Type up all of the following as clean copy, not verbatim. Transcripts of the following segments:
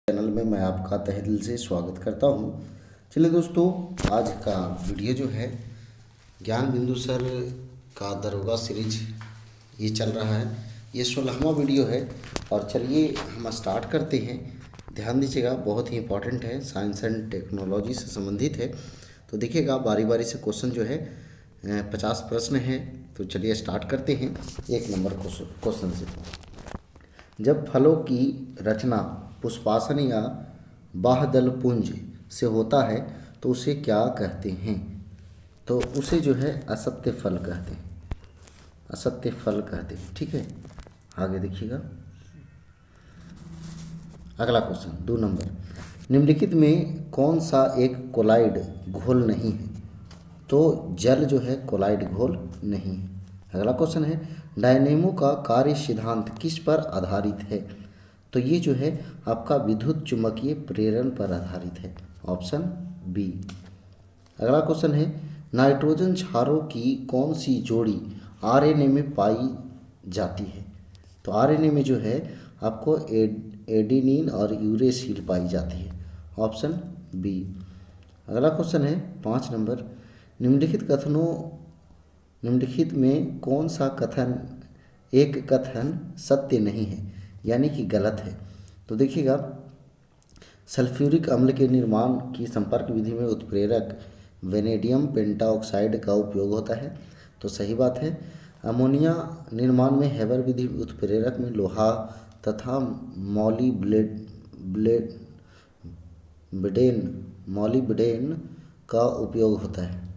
Channel में मैं आपका तहे दिल से स्वागत करता हूं। चलिए दोस्तों, आज का वीडियो जो है ज्ञान बिंदु सर का दरोगा सीरीज ये चल रहा है। ये 16वां वीडियो है और चलिए हम स्टार्ट करते हैं। ध्यान दीजिएगा, बहुत ही इंपॉर्टेंट है, साइंस एंड टेक्नोलॉजी से संबंधित है। तो देखिएगा बारी बारी से क्वेश्चन जो है 50 प्रश्न है। तो चलिए स्टार्ट करते हैं 1 नंबर क्वेश्चन से। जब फलों की रचना पुष्पासन या बाह्यदल पुंज से होता है तो उसे क्या कहते हैं? तो उसे जो है असत्य फल कहते हैं, असत्य फल कहते हैं। ठीक है, आगे देखिएगा अगला क्वेश्चन 2 नंबर। निम्नलिखित में कौन सा एक कोलाइड घोल नहीं है? तो जल जो है कोलाइड घोल नहीं है। अगला क्वेश्चन है, डायनेमो का कार्य सिद्धांत किस पर आधारित है? तो ये जो है आपका विद्युत चुम्बकीय प्रेरण पर आधारित है, ऑप्शन बी। अगला क्वेश्चन है, नाइट्रोजन क्षारों की कौन सी जोड़ी आरएनए में पाई जाती है? तो आरएनए में जो है आपको एडेनिन और यूरेसिल पाई जाती है, ऑप्शन बी। अगला क्वेश्चन है 5 नंबर। निम्नलिखित में कौन सा एक कथन सत्य नहीं है, यानी कि गलत है? तो देखिएगा, सल्फ्यूरिक अम्ल के निर्माण की संपर्क विधि में उत्प्रेरक वेनेडियम पेंटाऑक्साइड का उपयोग होता है, तो सही बात है। अमोनिया निर्माण में हेबर विधि उत्प्रेरक में लोहा तथा मॉलिब्डेन का उपयोग होता है।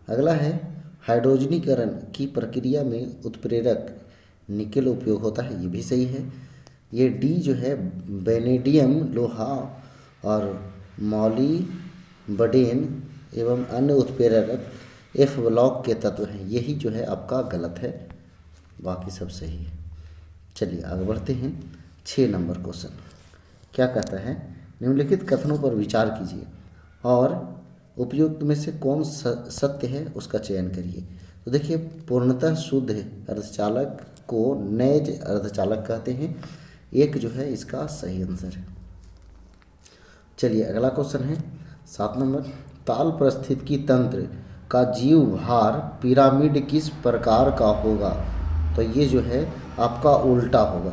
अगला है, हाइड्रोजनीकरण की प्रक्रिया में उत्प्रेरक निकेल उपयोग होता है, ये भी सही है। ये डी जो है वेनेडियम लोहा और मॉलिब्डेन एवं अन्य उत्प्रेरक एफ ब्लॉक के तत्व हैं, यही जो है आपका गलत है, बाकी सब सही है। चलिए आगे बढ़ते हैं 6 नंबर क्वेश्चन। क्या कहता है, निम्नलिखित कथनों पर विचार कीजिए और उपयुक्त में से कौन सत्य है उसका चयन करिए। तो देखिए, पूर्णतः शुद्ध अर्धचालक को नैज अर्धचालक कहते हैं, एक जो है इसका सही आंसर है। चलिए अगला क्वेश्चन है 7 नंबर। ताल परिस्थितिकी तंत्र का जीव भार पिरामिड किस प्रकार का होगा? तो ये जो है आपका उल्टा होगा।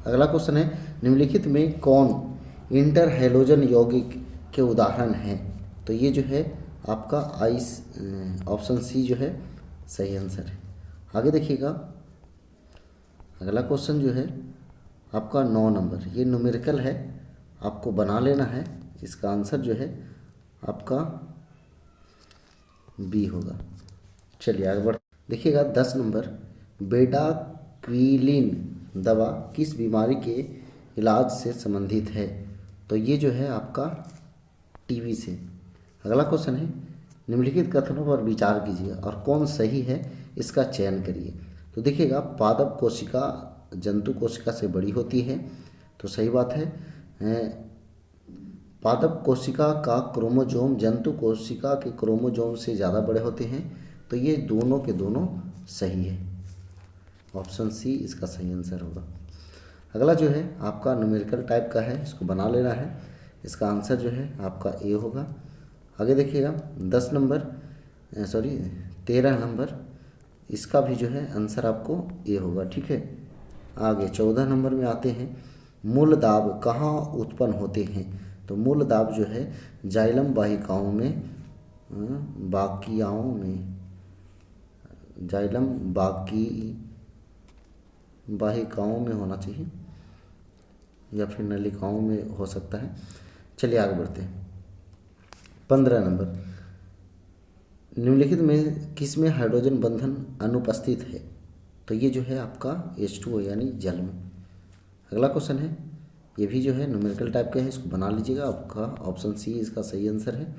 अगला क्वेश्चन है, निम्नलिखित में कौन इंटर हैलोजन यौगिक के उदाहरण हैं? तो ये जो है आपका ऑप्शन सी जो है सही आंसर है। आगे देखिएगा, अगला क्वेश्चन जो है आपका 9 नंबर, ये न्यूमेरिकल है, आपको बना लेना है। इसका आंसर जो है आपका बी होगा। चलिए आगे बढ़ देखिएगा 10 नंबर। बेडाक्विलिन दवा किस बीमारी के इलाज से संबंधित है? तो ये जो है आपका टीबी से। अगला क्वेश्चन है, निम्नलिखित कथनों पर विचार कीजिए और कौन सही है इसका चयन करिए। तो देखिएगा, पादप कोशिका जंतु कोशिका से बड़ी होती है, तो सही बात है। पादप कोशिका का क्रोमोजोम जंतु कोशिका के क्रोमोजोम से ज़्यादा बड़े होते हैं, तो ये दोनों के दोनों सही है, ऑप्शन सी इसका सही आंसर होगा। अगला जो है आपका न्यूमेरिकल टाइप का है, इसको बना लेना है। इसका आंसर जो है आपका ए होगा। आगे देखिएगा 13 नंबर, इसका भी जो है आंसर आपको ए होगा। ठीक है, आगे 14 नंबर में आते हैं। मूल दाब कहाँ उत्पन्न होते हैं? तो मूल दाब जो है जाइलम वाहिकाओं में, जाइलम वाहिकाओं में होना चाहिए या फिर नलिकाओं में हो सकता है। चलिए आगे बढ़ते हैं 15 नंबर। निम्नलिखित में किसमें हाइड्रोजन बंधन अनुपस्थित है? तो ये जो है आपका H2O यानी जल में। अगला क्वेश्चन है, ये भी जो है न्यूमेरिकल टाइप का है, इसको बना लीजिएगा। आपका ऑप्शन सी इसका सही आंसर है।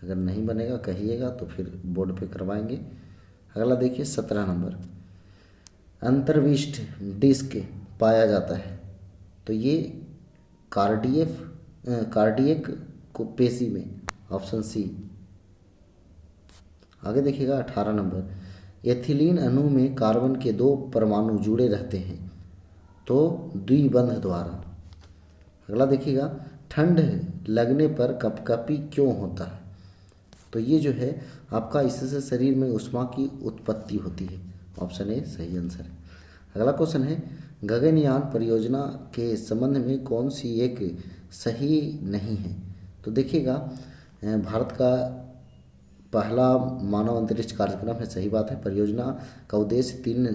अगर नहीं बनेगा कहिएगा तो फिर बोर्ड पे करवाएंगे। अगला देखिए 17 नंबर। अंतर्विष्ट डिस्क पाया जाता है, तो ये कार्डियक को पेशी में, ऑप्शन सी। आगे देखिएगा 18 नंबर। एथिलीन अणु में कार्बन के 2 परमाणु जुड़े रहते हैं, तो द्विबंध द्वारा। अगला देखिएगा, ठंड लगने पर कपकपी क्यों होता है? तो ये जो है आपका, इससे शरीर में ऊष्मा की उत्पत्ति होती है। ऑप्शन ए सही आंसर है। अगला क्वेश्चन है, गगनयान परियोजना के संबंध में कौन सी एक सही नहीं है? तो देखिएगा, भारत का पहला मानव अंतरिक्ष कार्यक्रम है, सही बात है। परियोजना का उद्देश्य 3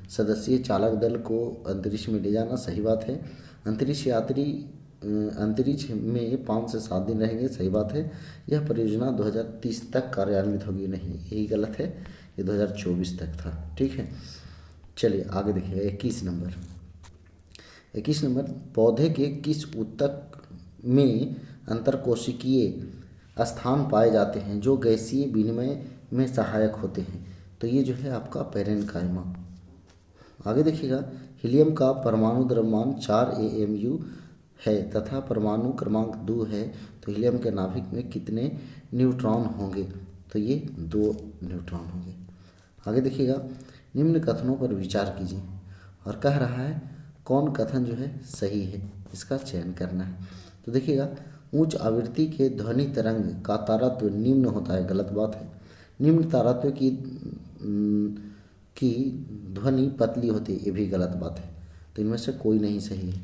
सदस्यीय चालक दल को अंतरिक्ष में ले जाना, सही बात है। अंतरिक्ष यात्री अंतरिक्ष में 5 से 7 दिन रहेंगे, सही बात है। यह परियोजना 2030 तक कार्यान्वित होगी, नहीं, यही गलत है, ये 2024 तक था। ठीक है, चलिए आगे देखिएगा। 21 नंबर, पौधे के किस ऊतक में अंतरकोशिकीय स्थान पाए जाते हैं जो गैसीय विनिमय में सहायक होते हैं? तो ये जो है आपका पेरेन्काइमा। आगे देखिएगा, हीलियम का परमाणु द्रव्यमान 4 AMU है तथा परमाणु क्रमांक 2 है, तो हीलियम के नाभिक में कितने न्यूट्रॉन होंगे? तो ये 2 न्यूट्रॉन होंगे। आगे देखिएगा, निम्न कथनों पर विचार कीजिए और कह रहा है कौन कथन जो है सही है, इसका चयन करना है। तो देखिएगा, उच्च आवृत्ति के ध्वनि तरंग का तारत्व निम्न होता है, गलत बात है। निम्न तारत्व की ध्वनि पतली होती है, ये भी गलत बात है। तो इनमें से कोई नहीं सही है,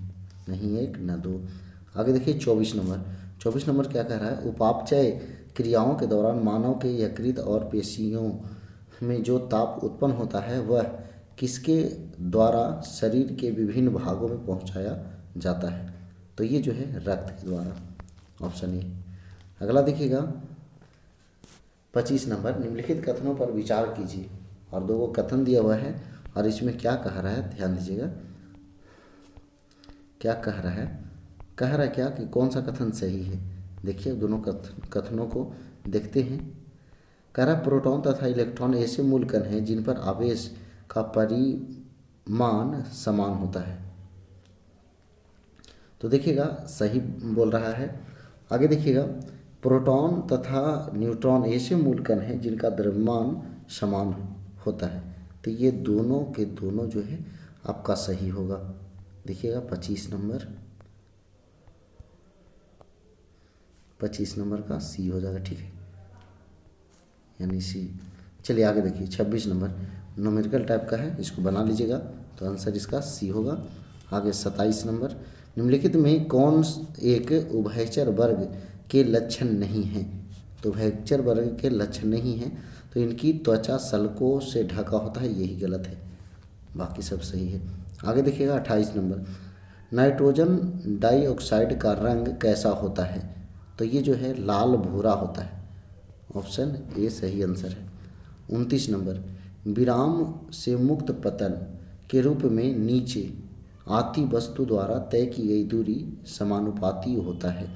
नहीं 1 न 2। आगे देखिए 24 नंबर क्या कह रहा है, उपापचय क्रियाओं के दौरान मानव के यकृत और पेशियों में जो ताप उत्पन्न होता है वह किसके द्वारा शरीर के विभिन्न भागों में पहुंचाया जाता है? तो ये जो है रक्त के द्वारा, ऑप्शन ए। अगला देखिएगा 25 नंबर, निम्नलिखित कथनों पर विचार कीजिए और 2 कथन दिया हुआ है और इसमें क्या कह रहा है ध्यान दीजिएगा। क्या कह रहा है क्या कि कौन सा कथन सही है? देखिए दोनों कथनों को देखते हैं। कह रहा प्रोटॉन तथा इलेक्ट्रॉन ऐसे मूल कण हैं जिन पर आवेश का परिमाण समान होता है। तो देखिएगा सही बोल रहा है। आगे देखिएगा, प्रोटॉन तथा न्यूट्रॉन ऐसे मूल कण हैं जिनका द्रव्यमान समान होता है। तो ये दोनों के दोनों जो है आपका सही होगा। देखिएगा 25 नंबर का सी हो जाएगा, ठीक है, यानी सी। चलिए आगे देखिए 26 नंबर न्यूमेरिकल टाइप का है, इसको बना लीजिएगा, तो आंसर इसका सी होगा। आगे 27 नंबर, निम्नलिखित में कौन एक उभयचर वर्ग के लक्षण नहीं हैं? तो उभयचर वर्ग के लक्षण नहीं हैं, तो इनकी त्वचा सल्कों से ढका होता है, यही गलत है, बाकी सब सही है। आगे देखिएगा 28 नंबर, नाइट्रोजन डाइऑक्साइड का रंग कैसा होता है? तो ये जो है लाल भूरा होता है, ऑप्शन ए सही आंसर है। 29 नंबर, विराम से मुक्त पतन के रूप में नीचे आती वस्तु द्वारा तय की गई दूरी समानुपाती होता है।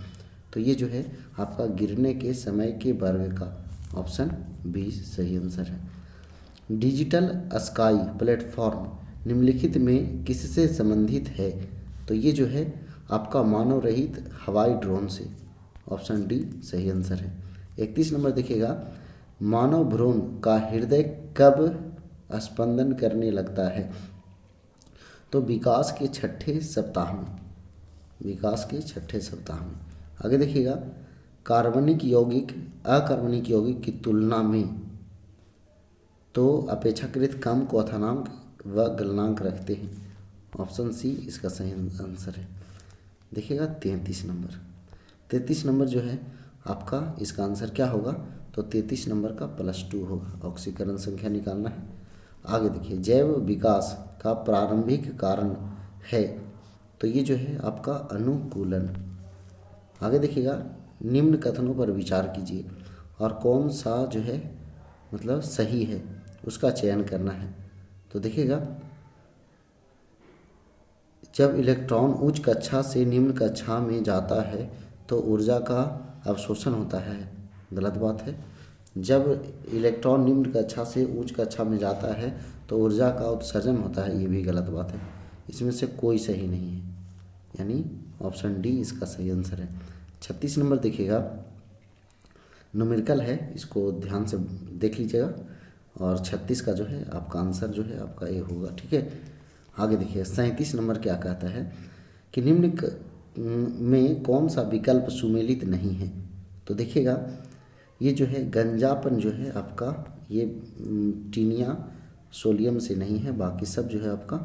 तो ये जो है आपका गिरने के समय के वर्ग का, ऑप्शन बी सही आंसर है। डिजिटल स्काई प्लेटफॉर्म निम्नलिखित में किससे संबंधित है? तो ये जो है आपका मानव रहित हवाई ड्रोन से, ऑप्शन डी सही आंसर है। 31 नंबर देखिएगा, मानव भ्रूण का हृदय कब स्पंदन करने लगता है? तो विकास के छठे सप्ताह में, आगे देखिएगा, कार्बनिक यौगिक अकार्बनिक यौगिक की तुलना में तो अपेक्षाकृत कम क्वथनांक व गलनांक रखते हैं, ऑप्शन सी इसका सही आंसर है। देखिएगा 33 नंबर जो है आपका, इसका आंसर क्या होगा? तो 33 नंबर का +2 होगा, ऑक्सीकरण संख्या निकालना है। आगे देखिए, जैव विकास का प्रारंभिक कारण है, तो ये जो है आपका अनुकूलन। आगे देखिएगा, निम्न कथनों पर विचार कीजिए और कौन सा जो है मतलब सही है उसका चयन करना है। तो देखिएगा, जब इलेक्ट्रॉन उच्च कक्षा से निम्न कक्षा में जाता है तो ऊर्जा का अवशोषण होता है, गलत बात है। जब इलेक्ट्रॉन निम्न कक्षा से उच्च कक्षा में जाता है तो ऊर्जा का उत्सर्जन होता है, ये भी गलत बात है। इसमें से कोई सही नहीं है, यानी ऑप्शन डी इसका सही आंसर है। 36 नंबर देखिएगा, न्यूमेरिकल है, इसको ध्यान से देख लीजिएगा और 36 का जो है आपका आंसर जो है आपका ए होगा, ठीक है। आगे देखिए 37 नंबर क्या कहता है कि में कौन सा विकल्प सुमेलित नहीं है? तो देखिएगा ये जो है गंजापन जो है आपका ये टीनिया सोलियम से नहीं है, बाकी सब जो है आपका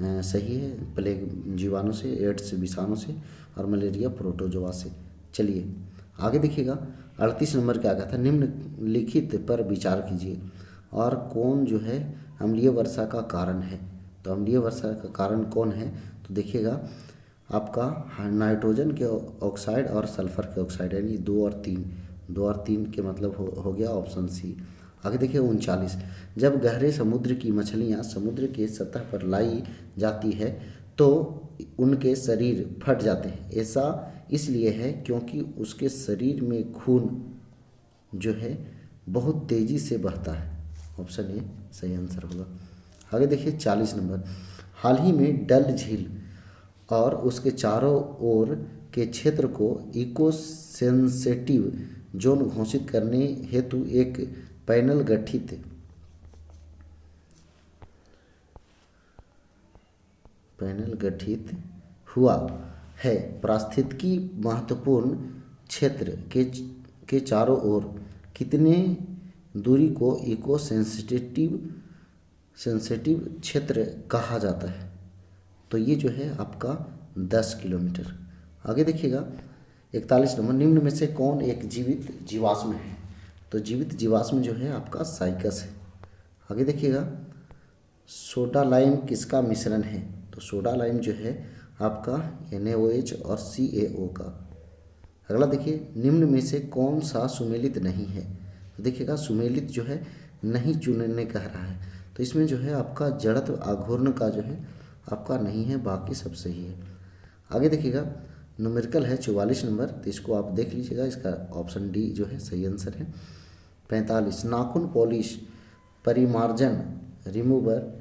सही है, प्लेग जीवाणु से, एड्स विषाणु से और मलेरिया प्रोटोजोआ से। चलिए आगे देखिएगा 38 नंबर क्या कहा था, निम्नलिखित पर विचार कीजिए और कौन जो है अम्लीय वर्षा का कारण है। तो अम्लीय वर्षा का कारण कौन है? तो देखिएगा आपका नाइट्रोजन के ऑक्साइड और सल्फर के ऑक्साइड, यानी 2 और 3 के मतलब हो गया ऑप्शन सी। आगे देखिए 39, जब गहरे समुद्र की मछलियाँ समुद्र के सतह पर लाई जाती है तो उनके शरीर फट जाते हैं, ऐसा इसलिए है क्योंकि उसके शरीर में खून जो है बहुत तेज़ी से बहता है। ऑप्शन ए सही आंसर होगा। आगे देखिए 40 नंबर, हाल ही में डल झील और उसके चारों ओर के क्षेत्र को इको सेंसिटिव जोन घोषित करने हेतु एक पैनल गठित हुआ है। पारिस्थितिकी महत्वपूर्ण क्षेत्र के चारों ओर कितने दूरी को इको सेंसिटिव क्षेत्र कहा जाता है? तो ये जो है आपका 10 किलोमीटर। आगे देखिएगा 41 नंबर, निम्न में से कौन एक जीवित जीवाश्म है? तो जीवित जीवाश्म जो है आपका साइकस है। आगे देखिएगा सोडा लाइम किसका मिश्रण है? तो सोडा लाइम जो है आपका NaOH और CaO का। अगला देखिए निम्न में से कौन सा सुमेलित नहीं है? तो देखिएगा सुमेलित जो है नहीं चुनने कह रहा है, तो इसमें जो है आपका जड़त्व आघूर्ण का जो है आपका नहीं है, बाकी सब सही है। आगे देखिएगा न्यूमेरिकल है 44 नंबर, तो इसको आप देख लीजिएगा, इसका ऑप्शन डी जो है सही आंसर है। 45, नाखून पॉलिश परिमार्जन रिमूवर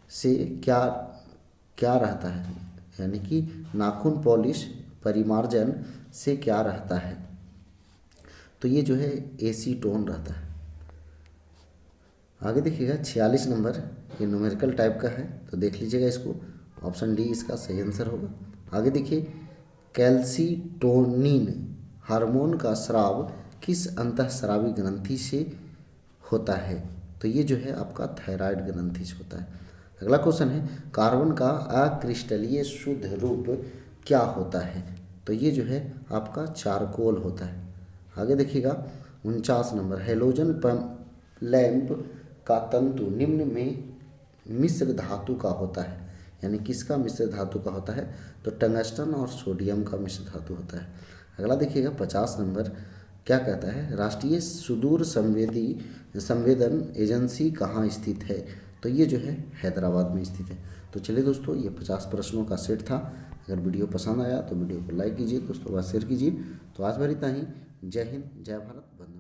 से क्या रहता है? यानी कि नाखून पॉलिश परिमार्जन से क्या रहता है? तो ये जो है एसीटोन रहता है। आगे देखिएगा 46 नंबर, ये न्यूमेरिकल टाइप का है, तो देख लीजिएगा इसको, ऑप्शन डी इसका सही आंसर होगा। आगे देखिए कैल्सीटोनिन हार्मोन का स्राव किस अंतःस्रावी ग्रंथि से होता है? तो ये जो है आपका थायराइड ग्रंथि से होता है। अगला क्वेश्चन है कार्बन का अक्रिस्टलीय शुद्ध रूप क्या होता है? तो ये जो है आपका चारकोल होता है। आगे देखिएगा 49 नंबर, हेलोजन लैंप का तंतु निम्न में मिश्र धातु का होता है, यानी किसका मिश्र धातु का होता है? तो टंगस्टन और सोडियम का मिश्र धातु होता है। अगला देखिएगा 50 नंबर क्या कहता है, राष्ट्रीय सुदूर संवेदन एजेंसी कहाँ स्थित है? तो ये जो है हैदराबाद में स्थित है। तो चलिए दोस्तों, ये 50 प्रश्नों का सेट था। अगर वीडियो पसंद आया तो वीडियो को लाइक कीजिए, दोस्तों का शेयर कीजिए। तो आज भर इतना ही। जय हिंद, जय भारत, वंदे।